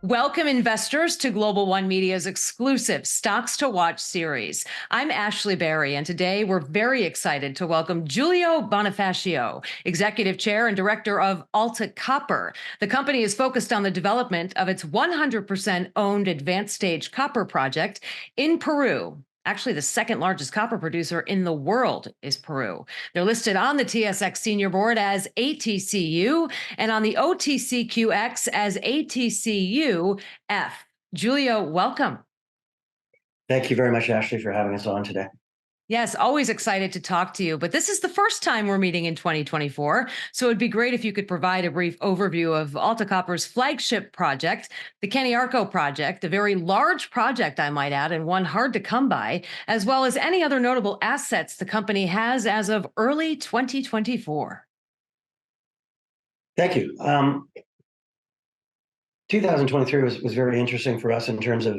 Welcome, investors, to Global One Media's exclusive Stocks to Watch series. I'm Ashley Berry, and today we're very excited to welcome Giulio Bonifacio, Executive Chair and Director of Alta Copper. The company is focused on the development of its 100% owned advanced stage copper project in Peru. Actually, the second largest copper producer in the world is Peru. They're listed on the TSX Senior Board as ATCU and on the OTCQX as ATCUF. Giulio, welcome. Thank you very much, Ashley, for having us on today. Yes, always excited to talk to you, but this is the first time we're meeting in 2024, so it'd be great if you could provide a brief overview of Alta Copper's flagship project, the Cañariaco Project, a very large project, I might add, and one hard to come by, as well as any other notable assets the company has as of early 2024. Thank you. 2023 was very interesting for us in terms of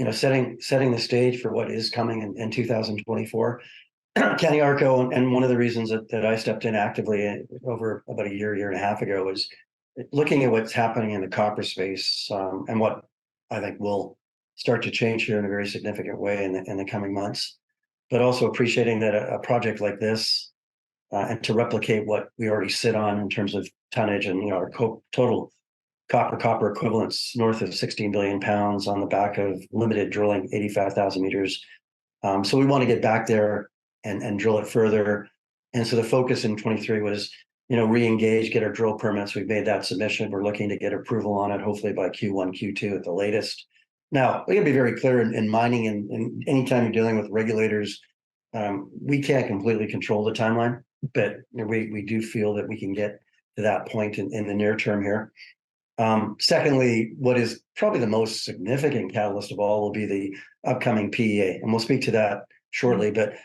setting the stage for what is coming in 2024. Cañariaco, and one of the reasons that I stepped in actively over about a year and a half ago was looking at what's happening in the copper space, and what I think will start to change here in a very significant way in the coming months. But also appreciating that a project like this, and to replicate what we already sit on in terms of tonnage and our total copper equivalents north of 16 billion pounds on the back of limited drilling, 85,000 meters. So we want to get back there and drill it further. And so the focus in 23 was, re-engage, get our drill permits. We've made that submission. We're looking to get approval on it, hopefully by Q1, Q2 at the latest. Now, we gotta be very clear in mining and anytime you're dealing with regulators, we can't completely control the timeline, but we do feel that we can get to that point in the near term here. Secondly, what is probably the most significant catalyst of all will be the upcoming PEA, and we'll speak to that shortly. But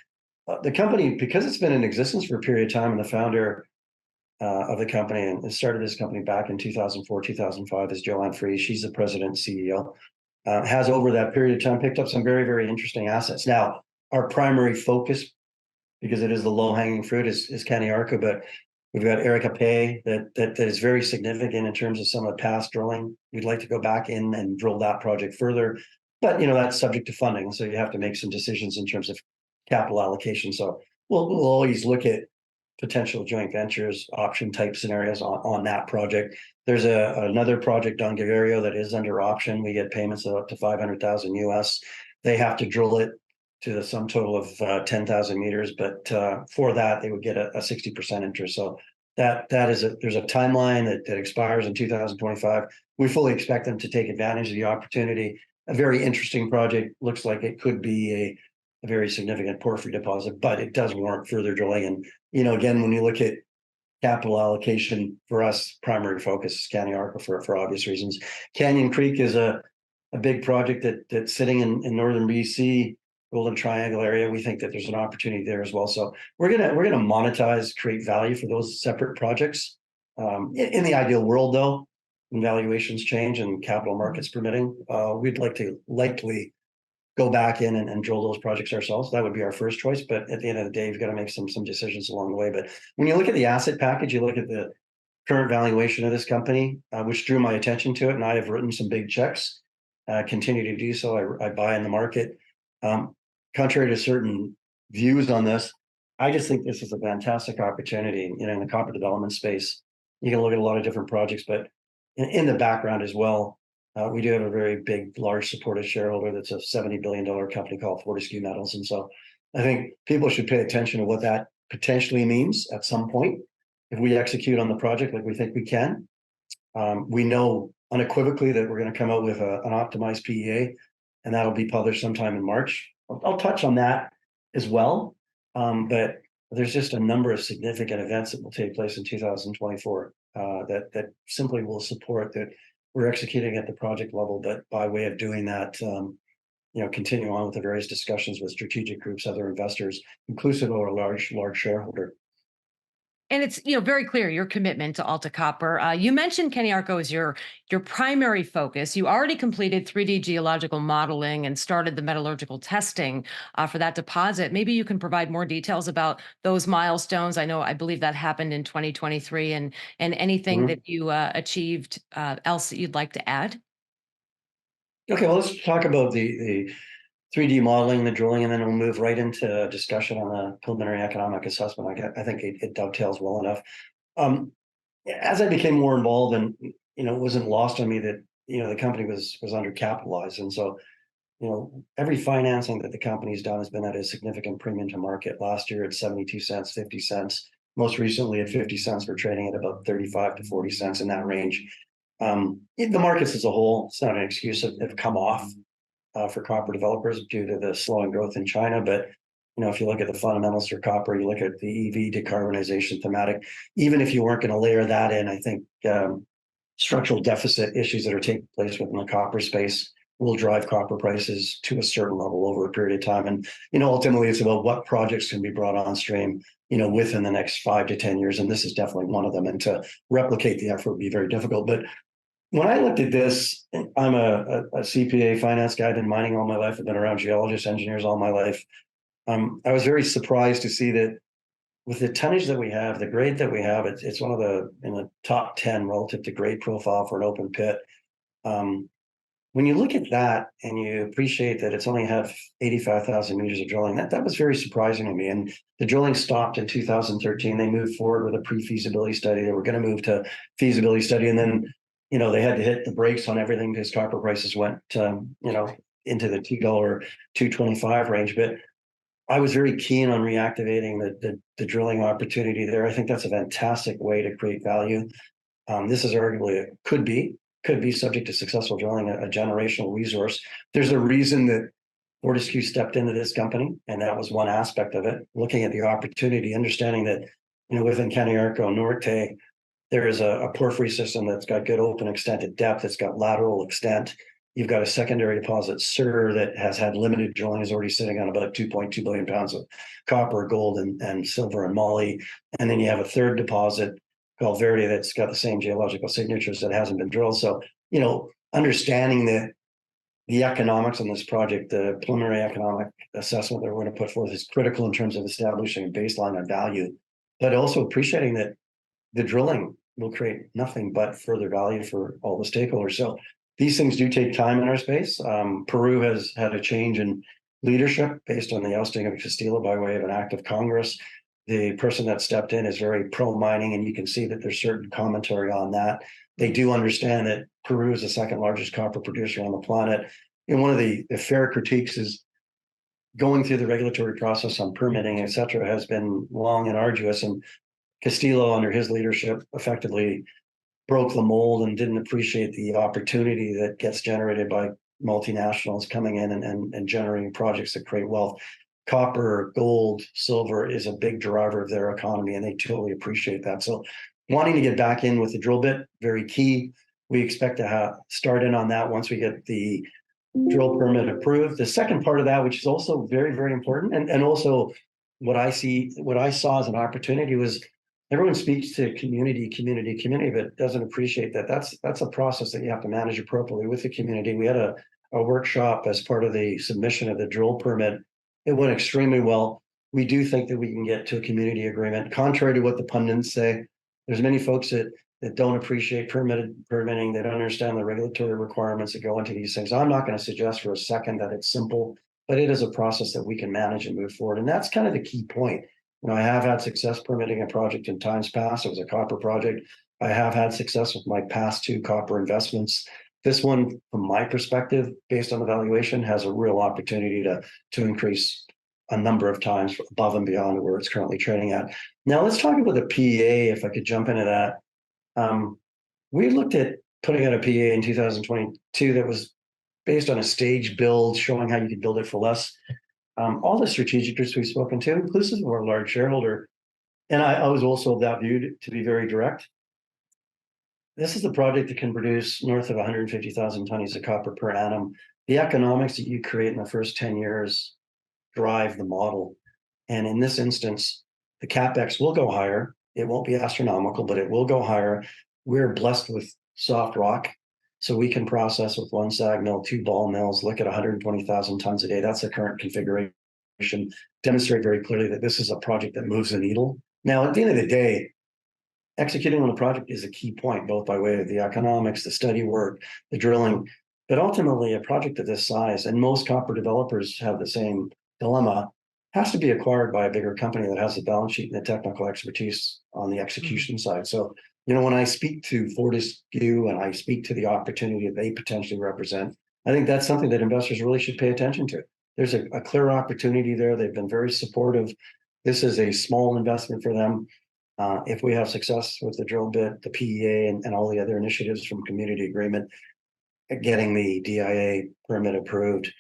the company, because it's been in existence for a period of time, and the founder of the company and started this company back in 2004, 2005 is Joanne Freeze. She's the president and CEO. Has over that period of time picked up some very, very interesting assets. Now, our primary focus, because it is the low-hanging fruit, is Cañariaco, but we've got Erica Pay that is very significant in terms of some of the past drilling. We'd like to go back in and drill that project further, but that's subject to funding, so you have to make some decisions in terms of capital allocation. So we'll always look at potential joint ventures, option type scenarios on that project. There's another project on Guerrero that is under option. We get payments of up to $500,000 US. They have to drill it to the sum total of 10,000 meters, but for that they would get a 60% interest. So there's a timeline that expires in 2025. We fully expect them to take advantage of the opportunity. A very interesting project. Looks like it could be a very significant porphyry deposit, but it does warrant further drilling. And again, when you look at capital allocation, for us, primary focus is Cañariaco for obvious reasons. Canyon Creek is a big project that's sitting in northern BC, Golden Triangle area. We think that there's an opportunity there as well. So we're gonna monetize, create value for those separate projects. In the ideal world, though, when valuations change and capital markets permitting, we'd like to likely go back in and drill those projects ourselves. That would be our first choice. But at the end of the day, we've got to make some decisions along the way. But when you look at the asset package, you look at the current valuation of this company, which drew my attention to it, and I have written some big checks, continue to do so. I buy in the market. Contrary to certain views on this, I just think this is a fantastic opportunity. In the copper development space, you can look at a lot of different projects, but in the background as well, we do have a very big, large supportive shareholder that's a $70 billion company called Fortescue Metals. And so I think people should pay attention to what that potentially means at some point. If we execute on the project like we think we can, we know unequivocally that we're going to come out with an optimized PEA, and that'll be published sometime in March. I'll touch on that as well, but there's just a number of significant events that will take place in 2024 that simply will support that we're executing at the project level, but by way of doing that, continue on with the various discussions with strategic groups, other investors, inclusive of a large shareholder. And it's very clear your commitment to Alta Copper. You mentioned Cañariaco as your primary focus. You already completed 3D geological modeling and started the metallurgical testing for that deposit. Maybe you can provide more details about those milestones. I believe that happened in 2023, and anything that you achieved else that you'd like to add. Okay, well, let's talk about the 3D modeling, the drilling, and then we'll move right into a discussion on the preliminary economic assessment. I think it dovetails well enough. Um, as I became more involved, and it wasn't lost on me that the company was undercapitalized, and so every financing that the company's done has been at a significant premium to market. Last year at 72 cents, 50 cents. Most recently at 50 cents, we're trading at about 35 to 40 cents in that range. The markets as a whole, it's not an excuse, have come off for copper developers due to the slowing growth in China. But if you look at the fundamentals for copper, you look at the EV decarbonization thematic, even if you weren't going to layer that in, I think structural deficit issues that are taking place within the copper space will drive copper prices to a certain level over a period of time. And, ultimately it's about what projects can be brought on stream, within the next 5 to 10 years. And this is definitely one of them. And to replicate the effort would be very difficult. But when I looked at this, I'm a CPA finance guy. I've been mining all my life. I've been around geologists, engineers all my life. I was very surprised to see that with the tonnage that we have, the grade that we have, it's one of in the top 10 relative to grade profile for an open pit. When you look at that and you appreciate that it's only had 85,000 meters of drilling, that was very surprising to me. And the drilling stopped in 2013. They moved forward with a pre-feasibility study. They were going to move to feasibility study, and then they had to hit the brakes on everything because copper prices went into the $2, $2.25 range. But I was very keen on reactivating the drilling opportunity there. I think that's a fantastic way to create value. This is arguably could be subject to successful drilling, a generational resource. There's a reason that Fortescue stepped into this company, and that was one aspect of it. Looking at the opportunity, understanding that within Cañariaco Norte, there is a porphyry system that's got good open extent at depth. It's got lateral extent. You've got a secondary deposit, Sur, that has had limited drilling, is already sitting on about 2.2 billion pounds of copper, gold, and silver and moly. And then you have a third deposit called Verde that's got the same geological signatures that hasn't been drilled. So, understanding the economics on this project, the preliminary economic assessment that we're going to put forth is critical in terms of establishing a baseline of value, but also appreciating that the drilling will create nothing but further value for all the stakeholders. So these things do take time in our space. Peru has had a change in leadership based on the ousting of Castillo by way of an act of Congress. The person that stepped in is very pro-mining, and you can see that there's certain commentary on that. They do understand that Peru is the second largest copper producer on the planet. And one of the fair critiques is going through the regulatory process on permitting, et cetera, has been long and arduous. And Castillo, under his leadership, effectively broke the mold and didn't appreciate the opportunity that gets generated by multinationals coming in and generating projects that create wealth. Copper, gold, silver is a big driver of their economy, and they totally appreciate that. So wanting to get back in with the drill bit, very key. We expect to start in on that once we get the drill permit approved. The second part of that, which is also very, very important, and also what I saw as an opportunity was everyone speaks to community, but doesn't appreciate that. That's a process that you have to manage appropriately with the community. We had a workshop as part of the submission of the drill permit. It went extremely well. We do think that we can get to a community agreement. Contrary to what the pundits say, there's many folks that don't appreciate permitting. They don't understand the regulatory requirements that go into these things. I'm not going to suggest for a second that it's simple, but it is a process that we can manage and move forward. And that's kind of the key point. I have had success permitting a project in times past. It was a copper project. I have had success with my past 2 copper investments. This one, from my perspective, based on the valuation, has a real opportunity to increase a number of times above and beyond where it's currently trading at. Now, let's talk about the PEA, if I could jump into that. We looked at putting out a PEA in 2022 that was based on a stage build, showing how you could build it for less. All the strategics we've spoken to, inclusive of our large shareholder, and I was also of that view to be very direct. This is the project that can produce north of 150,000 tons of copper per annum. The economics that you create in the first 10 years drive the model. And in this instance, the CapEx will go higher. It won't be astronomical, but it will go higher. We're blessed with soft rock, so we can process with 1 SAG mill, 2 ball mills, look at 120,000 tons a day. That's the current configuration. Demonstrate very clearly that this is a project that moves the needle. Now, at the end of the day, executing on a project is a key point, both by way of the economics, the study work, the drilling. But ultimately, a project of this size, and most copper developers have the same dilemma, has to be acquired by a bigger company that has the balance sheet and the technical expertise on the execution side. So, when I speak to Fortescue and I speak to the opportunity that they potentially represent, I think that's something that investors really should pay attention to. There's a clear opportunity there. They've been very supportive. This is a small investment for them. If we have success with the drill bit, the PEA, and all the other initiatives from community agreement, getting the DIA permit approved,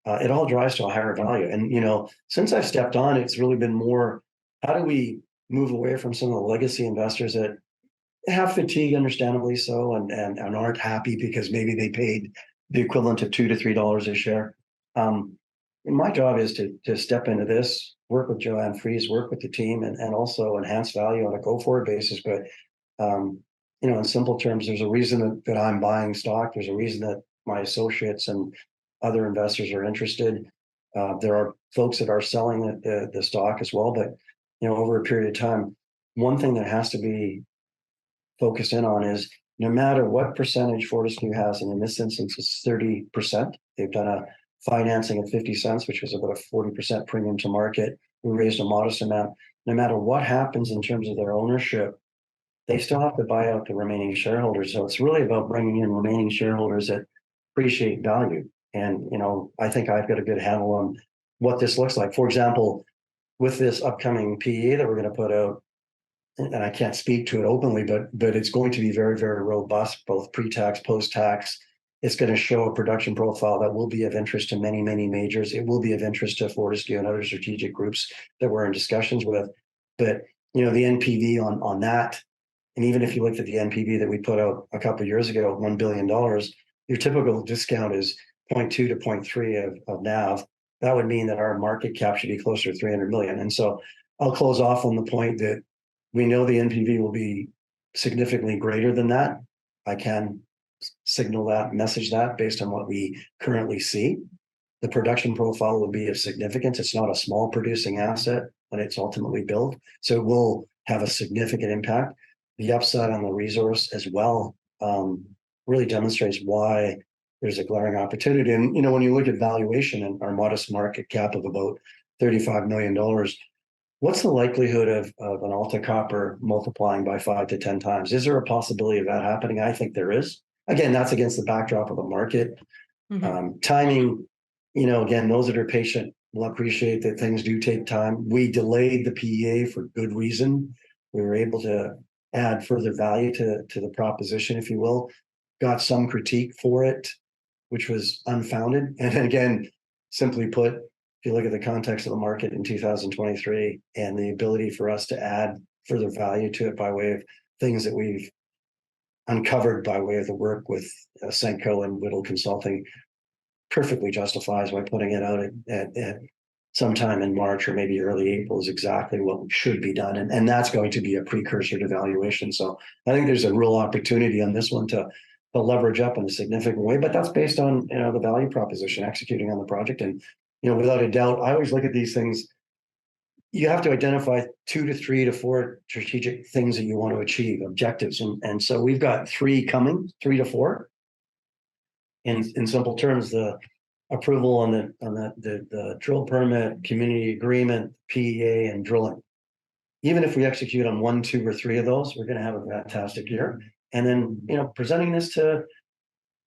it all drives to a higher value. And, since I've stepped on, it's really been more, how do we move away from some of the legacy investors that have fatigue, understandably so, and aren't happy because maybe they paid the equivalent of $2 to $3 a share. My job is to step into this, work with Joanne Fries, work with the team, and also enhance value on a go-forward basis. But in simple terms, there's a reason that I'm buying stock. There's a reason that my associates and other investors are interested. There are folks that are selling the stock as well. But over a period of time, one thing that has to be focused in on is no matter what percentage Fortescue has, and in this instance it's 30%. They've done a financing at 50 cents, which was about a 40% premium to market. We raised a modest amount. No matter what happens in terms of their ownership, they still have to buy out the remaining shareholders. So it's really about bringing in remaining shareholders that appreciate value. And, I think I've got a good handle on what this looks like. For example, with this upcoming PEA that we're going to put out, and I can't speak to it openly, but it's going to be very, very robust, both pre-tax, post-tax. It's going to show a production profile that will be of interest to many, many majors. It will be of interest to Fortescue and other strategic groups that we're in discussions with. But, the NPV on that, and even if you looked at the NPV that we put out a couple of years ago, $1 billion, your typical discount is 0.2 to 0.3 of NAV. That would mean that our market cap should be closer to 300 million. And so I'll close off on the point that we know the NPV will be significantly greater than that. I can signal that, message that based on what we currently see. The production profile will be of significance. It's not a small producing asset when it's ultimately built. So it will have a significant impact. The upside on the resource as well really demonstrates why there's a glaring opportunity. And, when you look at valuation and our modest market cap of about $35 million, what's the likelihood of an Alta Copper multiplying by 5 to 10 times? Is there a possibility of that happening? I think there is. Again, that's against the backdrop of the market. Timing, again, those that are patient will appreciate that things do take time. We delayed the PEA for good reason. We were able to add further value to the proposition, if you will. Got some critique for it, which was unfounded. And again, simply put, if you look at the context of the market in 2023 and the ability for us to add further value to it by way of things that we've uncovered by way of the work with Senko and Whittle Consulting, perfectly justifies why putting it out at sometime in March or maybe early April is exactly what should be done. And that's going to be a precursor to valuation. So I think there's a real opportunity on this one to leverage up in a significant way, but that's based on the value proposition, executing on the project. And without a doubt, I always look at these things. You have to identify 2 to 3 to 4 strategic things that you want to achieve, objectives, and so we've got 3 coming, 3 to 4. In simple terms, the approval on the drill permit, community agreement, PEA, and drilling. Even if we execute on 1, 2, or 3 of those, we're going to have a fantastic year. And then, presenting this to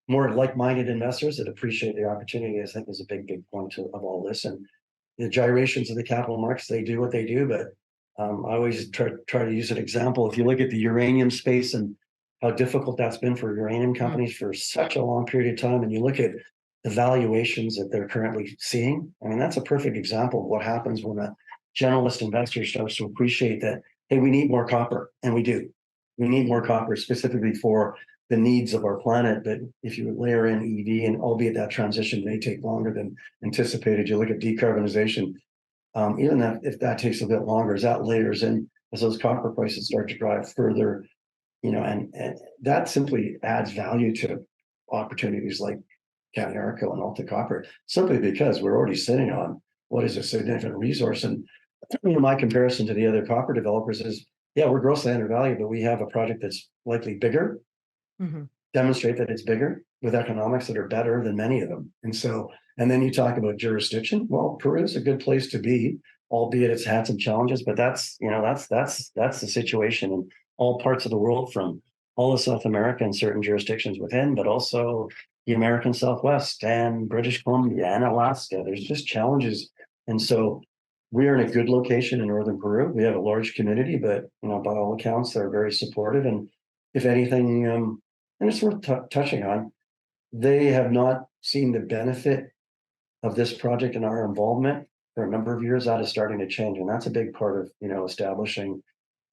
more like-minded investors that appreciate the opportunity, I think is a big, big point of all this. And the gyrations of the capital markets, they do what they do. But I always try to use an example. If you look at the uranium space and how difficult that's been for uranium companies for such a long period of time, and you look at the valuations that they're currently seeing, I mean, that's a perfect example of what happens when a generalist investor starts to appreciate that, hey, we need more copper. And we do. We need more copper specifically for the needs of our planet. But if you layer in EV, and albeit that transition may take longer than anticipated, you look at decarbonization, even that if that takes a bit longer, as that layers in, as those copper prices start to drive further, and that simply adds value to opportunities like Cañariaco and Alta Copper, simply because we're already sitting on what is a significant resource. And my comparison to the other copper developers is, yeah, we're grossly undervalued, but we have a project that's likely bigger, demonstrate that it's bigger, with economics that are better than many of them. And so, and then you talk about jurisdiction. Well, Peru is a good place to be, albeit it's had some challenges, but that's the situation in all parts of the world, from all of South America and certain jurisdictions within, but also the American Southwest and British Columbia and Alaska. There's just challenges. And so we are in a good location in northern Peru. We have a large community, but by all accounts, they're very supportive. And if anything, and it's worth touching on, they have not seen the benefit of this project and our involvement for a number of years. That is starting to change, and that's a big part of establishing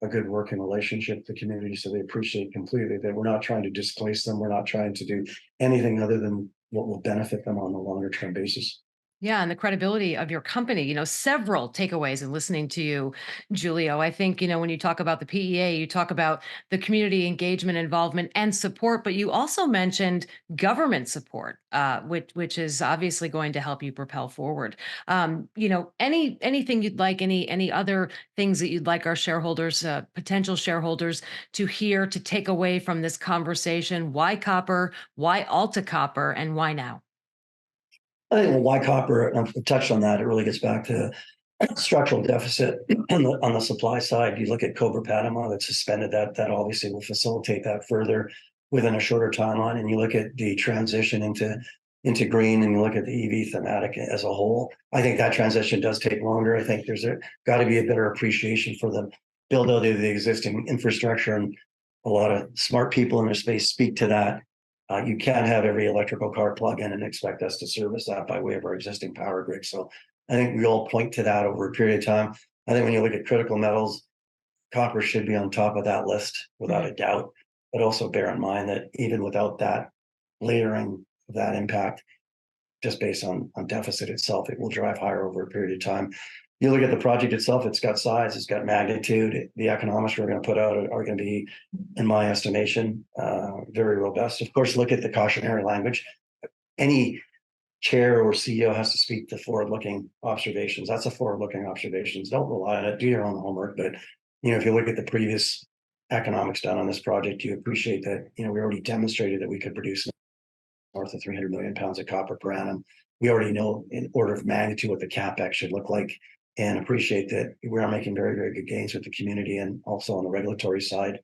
a good working relationship with the community, so they appreciate completely that we're not trying to displace them. We're not trying to do anything other than what will benefit them on a longer term basis. Yeah, and the credibility of your company, several takeaways in listening to you, Giulio. I think, when you talk about the PEA, you talk about the community engagement, involvement, and support, but you also mentioned government support, which is obviously going to help you propel forward. Anything you'd like, any other things that you'd like our shareholders, potential shareholders, to hear, to take away from this conversation? Why copper? Why Alta Copper? And why now? I think why copper, and I've touched on that, it really gets back to structural deficit on the supply side. You look at Cobre Panama that suspended that obviously will facilitate that further within a shorter timeline. And you look at the transition into green, and you look at the EV thematic as a whole. I think that transition does take longer. I think there's got to be a better appreciation for the build out of the existing infrastructure, and a lot of smart people in the space speak to that. You can't have every electrical car plug in and expect us to service that by way of our existing power grid. So I think we all point to that over a period of time. I think when you look at critical metals, copper should be on top of that list without a doubt. But also bear in mind that even without that layering of that impact, just based on deficit itself, it will drive higher over a period of time. You look at the project itself, it's got size, it's got magnitude. The economics we're going to put out are going to be, in my estimation, very robust. Of course, look at the cautionary language. Any chair or CEO has to speak to forward-looking observations. That's a forward-looking observations. Don't rely on it. Do your own homework. But if you look at the previous economics done on this project, you appreciate that we already demonstrated that we could produce north of 300 million pounds of copper per annum. We already know in order of magnitude what the CapEx should look like, and appreciate that we are making very, very good gains with the community, and also on the regulatory side,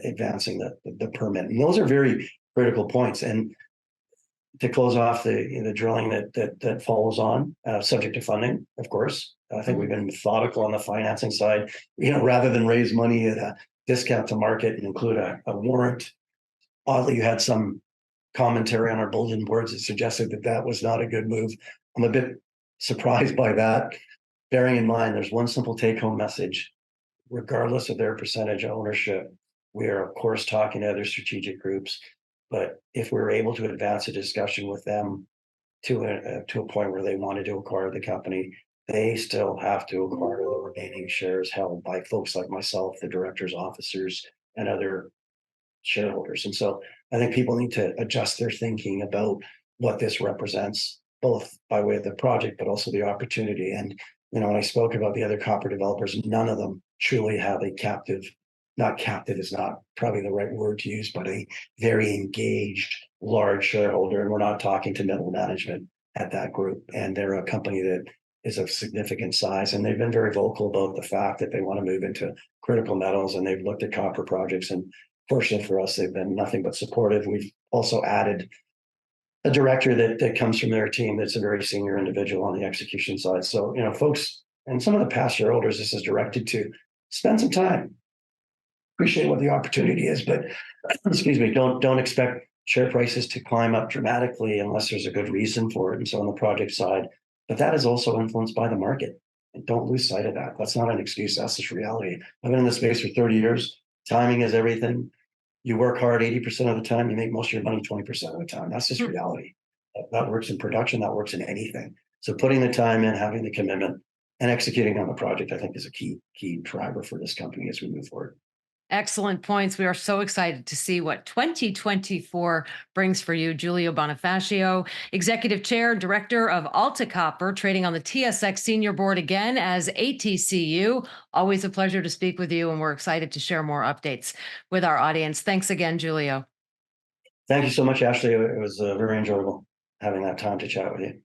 advancing the permit. And those are very critical points. And to close off the drilling that follows on, subject to funding, of course. I think we've been methodical on the financing side, rather than raise money at a discount to market and include a warrant. Oddly, you had some commentary on our bulletin boards that suggested that was not a good move. I'm a bit surprised by that, bearing in mind there's one simple take-home message. Regardless of their percentage ownership, we are, of course, talking to other strategic groups. But if we're able to advance a discussion with them to a point where they wanted to acquire the company, they still have to acquire the remaining shares held by folks like myself, the directors, officers, and other shareholders. And so I think people need to adjust their thinking about what this represents, both by way of the project, but also the opportunity. And when I spoke about the other copper developers, none of them truly have a captive. Not captive is not probably the right word to use, but a very engaged large shareholder. And we're not talking to middle management at that group. And they're a company that is of significant size. And they've been very vocal about the fact that they want to move into critical metals, and they've looked at copper projects. And fortunately for us, they've been nothing but supportive. We've also added a director that comes from their team that's a very senior individual on the execution side. So, folks, and some of the past shareholders this is directed to, spend some time. Appreciate what the opportunity is, but excuse me, don't expect share prices to climb up dramatically unless there's a good reason for it. And so on the project side, but that is also influenced by the market. And don't lose sight of that. That's not an excuse. That's just reality. I've been in this space for 30 years. Timing is everything. You work hard 80% of the time, you make most of your money 20% of the time. That's just reality. That works in production, that works in anything. So putting the time in, having the commitment, and executing on the project, I think, is a key driver for this company as we move forward. Excellent points. We are so excited to see what 2024 brings for you. Giulio Bonifacio, Executive Chair, Director of Alta Copper, trading on the TSX Senior Board again as ATCU. Always a pleasure to speak with you, and we're excited to share more updates with our audience. Thanks again, Giulio. Thank you so much, Ashley. It was very enjoyable having that time to chat with you.